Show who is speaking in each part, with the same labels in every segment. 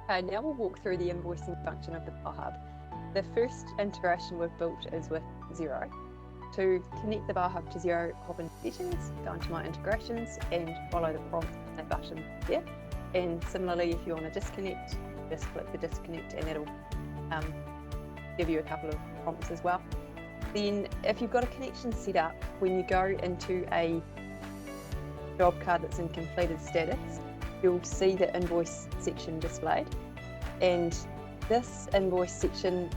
Speaker 1: Okay, now we'll walk through the invoicing function of the BOAhub. The first integration we've built is with Xero. To connect the BOAhub to Xero, hop into settings, go into my integrations and follow the prompt on that button there. And similarly, if you want to disconnect, just click the disconnect and that'll give you a couple of prompts as well. Then if you've got a connection set up, when you go into a job card that's in completed status, you'll see the invoice section displayed. And this invoice section,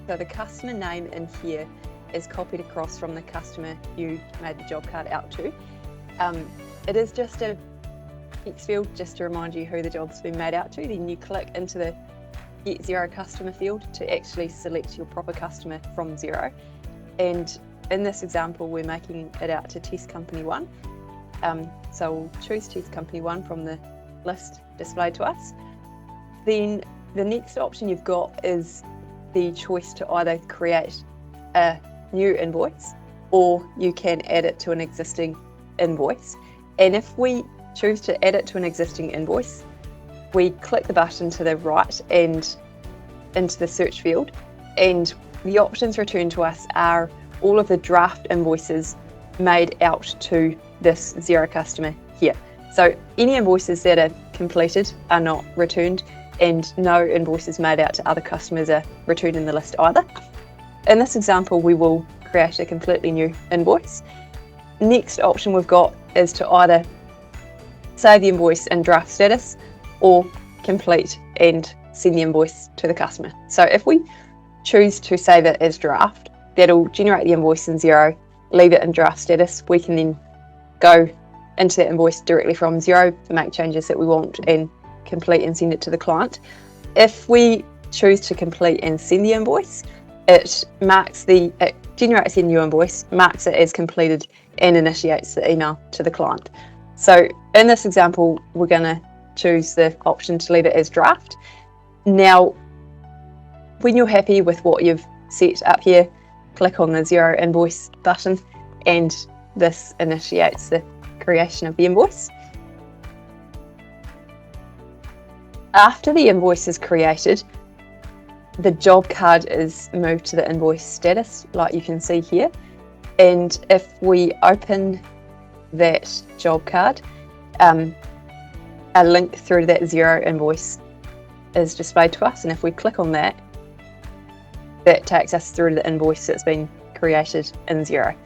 Speaker 1: so the customer name in here is copied across from the customer you made the job card out to. It is just a text field just to remind you who the job's been made out to. Then you click into the Get Xero Customer field to actually select your proper customer from Xero. And in this example, we're making it out to Test Company 1. So we'll choose Test Company 1 from the list displayed to us. Then the next option you've got is the choice to either create a new invoice or you can add it to an existing invoice. And if we choose to add it to an existing invoice, we click the button to the right and into the search field, and the options returned to us are all of the draft invoices made out to this Xero customer here. So any invoices that are completed are not returned, and no invoices made out to other customers are returned in the list either. In this example, we will create a completely new invoice. Next option we've got is to either save the invoice in draft status or complete and send the invoice to the customer. So if we choose to save it as draft, that'll generate the invoice in Xero, leave it in draft status. We can then go into that invoice directly from Xero, make changes that we want and complete and send it to the client. If we choose to complete and send the invoice, it generates a new invoice, marks it as completed and initiates the email to the client. So in this example, we're going to choose the option to leave it as draft. Now, when you're happy with what you've set up here, click on the Xero invoice button and this initiates the creation of the invoice. After the invoice is created, the job card is moved to the invoice status, like you can see here. And if we open that job card, a link through that Xero invoice is displayed to us. And if we click on that, that takes us through the invoice that's been created in Xero.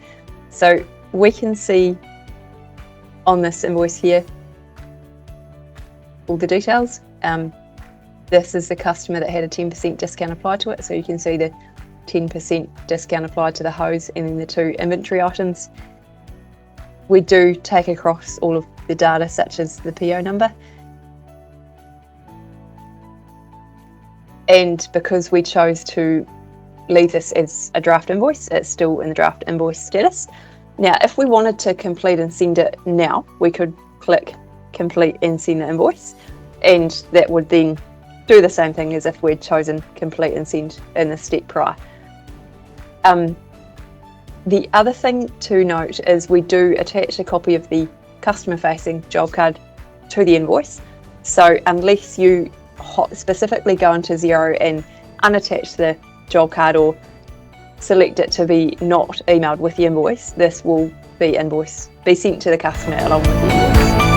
Speaker 1: So we can see on this invoice here all the details. This is the customer that had a 10% discount applied to it. So you can see the 10% discount applied to the hose and then the two inventory items. We do take across all of the data such as the PO number. And because we chose to leave this as a draft invoice, it's still in the draft invoice status. Now, if we wanted to complete and send it now, we could click complete and send the invoice, and that would then do the same thing as if we'd chosen complete and send in the step prior. The other thing to note is we do attach a copy of the customer-facing job card to the invoice. So unless you specifically go into Xero and unattach the job card or select it to be not emailed with the invoice, this will be sent to the customer along with the invoice.